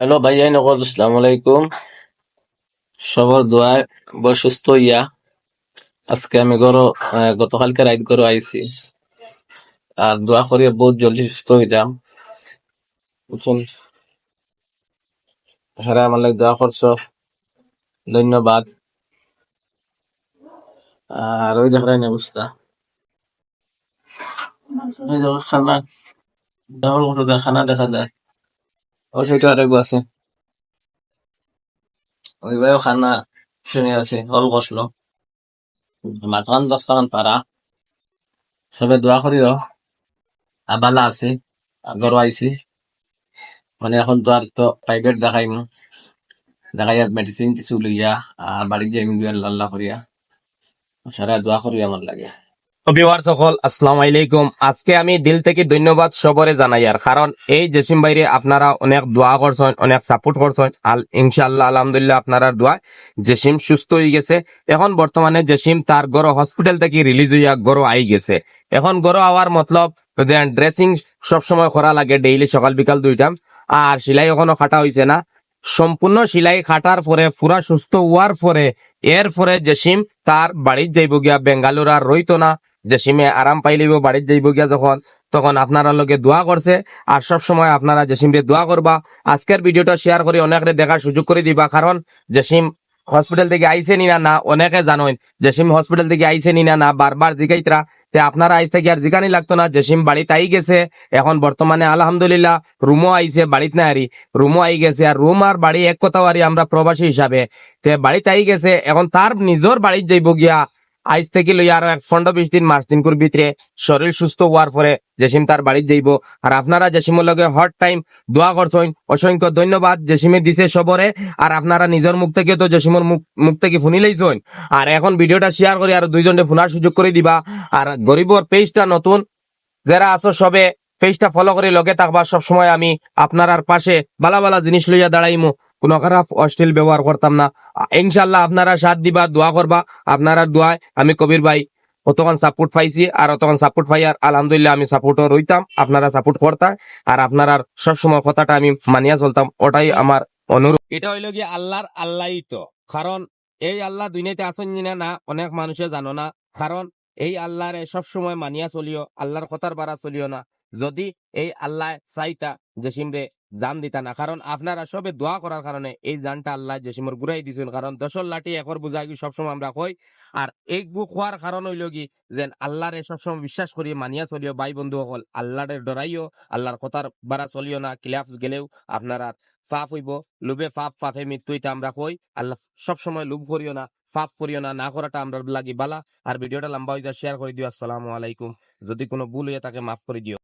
Hello ভাইয়া নগর আসসালামু আলাইকুম। সবার দোয়ায় সুস্থ ইয়া। আজকে আমি গতকালকে রাইড করো আইছি। আর দোয়া করি বহুত জলদি সুস্থ হয়ে যাম। বুঝছেন? সারা আমার লাগে দোয়া করছো, ধন্যবাদ। আর ওই দেখাই না অবস্থা, ওই দেখো খানা, ডাবল কত খানা দেখা যায়। ও সেটা আরেক আছে, ওই ভাইও খানা শুনে আছে, অল কষলো মাঝখান দশ খান পারা। সবে দোয়া করিও, আবালা আছে, আগরও আইছি। মানে এখন তো আর তো প্রাইভেট দেখাইম, দেখাইয়া মেডিসিন কিছু লইয়া আর বাড়ি যাই আল্লাহ আল্লাহ করিয়া সারা দোয়া করি আমার লাগে। ভিউয়ার সকল আসসালামু আলাইকুম। আজকে আমি দিল থেকে ধন্যবাদ সবরে জানাই। আর কারণ এই জেসিম ভাইরে আপনারা অনেক দোয়া করছেন, অনেক সাপোর্ট করছেন। ইনশাআল্লাহ আলহামদুলিল্লাহ আপনার দোয়া জেসিম সুস্থ হয়ে গেছে। এখন বর্তমানে জেসিম তার গড় হসপিটাল থেকে রিলিজ হইয়া গড় আই গেছে। এখন গড় আওয়ার মতলব ড্রেসিং সবসময় করা লাগে, ডেইলি সকাল বিকাল 2 টাইম। আর সেলাই এখনো খাটা হয়েছে না। সম্পূর্ণ সেলাই খাটার পরে পুরা সুস্থ হওয়ার পরে এরপরে জেসিম তার বাড়ির যাইব গিয়া, বেঙ্গালুর আর রইতো না। জেসিমে আরাম পাইলিব, বাড়ির যাইব গিয়া যখন, তখন আপনারা লগে দোয়া করছে। আর সব সময় আপনারা জেসিমরে দোয়া করবা। আজকের ভিডিওটা শেয়ার করে অনেকরে দেখার সুযোগ করে দিবা। কারণ জেসিম হসপিটাল থেকে আইছে নি না অনেকে জানেন জেসিম হসপিটাল থেকে আইছে নি না বারবার জিগাইতরা। তে আপনারা আইস থেকে আর জিগানি লাগতো না। জেসিম বাড়িতে আই গেছে। এখন বর্তমানে আলহামদুলিল্লাহ রুমও আইছে, বাড়িতে না আরি রুমও আই গেছে। আর রুম আর বাড়ি এক কথা আরি আমরা প্রবাসী হিসাবে। তে বাড়িতে আই গেছে, এখন তার নিজের বাড়িতে যাইব গিয়া। আইজ থেকে লই আরো 15-20 দিন, মাস দিন করে ভিতরে শরীর সুস্থ হওয়ার পরে জেসিম তার বাড়িতে যাইব। আর আপনারা জেসিমের লগে হট টাইম দোয়া করছেন, অসংখ্য ধন্যবাদ। জেসিমে দিছে সবরে। আর আপনারা নিজের মুখ থেকে তো জেসিমের মুখ থেকে শুনি লইছেন। আর এখন ভিডিওটা শেয়ার করে আর 2 জনকে ফোনার সুযোগ করে দিবা। আর গরিবর পেজটা নতুন যারা আছো সবে পেজটা ফলো করে লগে থাকবা। সবসময় আমি আপনার আর পাশে বালা বালা জিনিস লইয়া দাঁড়াইমু, কোনো খারাপ অশ্লীল ব্যবহার করতাম না। ইনশাল্লাহ আপনারা সাথ দিবা, দোয়া করবা। আপনারা দোয়ায় আমি কবির ভাই অতক্ষণ সাপোর্ট পাইছি, আর অতক্ষণ সাপোর্ট পাই। আর আলহামদুলিল্লাহ আমি সাপোর্টও রইতাম, আপনারা সাপোর্ট করতাম। আর আপনারা সবসময় কথাটা আমি মানিয়া চলতাম, ওটাই আমার অনুরোধ। এটা হইল গিয়ে আল্লাহর আল্লাহই তো। কারণ এই আল্লাহ দুনিয়াতে আসেন না অনেক মানুষে জানো না। কারণ এই আল্লাহরে সবসময় মানিয়া চলিও, আল্লাহর কথার বাড়া চলিও না। যদি এই আল্লাহ চাইতা জেসিমরে জান দিতা না। কারণ আপনারা সবে দোয়া করার কারণে এই জানটা আল্লাহ জেসিমর ঘুরাই দিছেন। কারণ 10 লাঠি একর বুঝাই সবসময় আমরা কই। আর এই বুক হওয়ার কারণ হইল কি, যে আল্লাহরে সবসময় বিশ্বাস করি মানিয়া চলিও। ভাই বন্ধু সকল, আল্লাহরে ডরাইও, আল্লাহর কথার বাড়া চলিও না। খিলাফ গেলেও আপনারা ফাফ হইব। লোভে ফাফ, ফাফে মৃত্যু, এটা আমরা কই। আল্লাহ সবসময় লোভ করিও না, ফাফ করিও না, না করাটা আমরা লাগি বালা। আর ভিডিওটা লম্বা হয়ে যায়, শেয়ার করে দিও। আসসালামু আলাইকুম। যদি কোনো ভুল হয়ে থাকে মাফ করে দিও।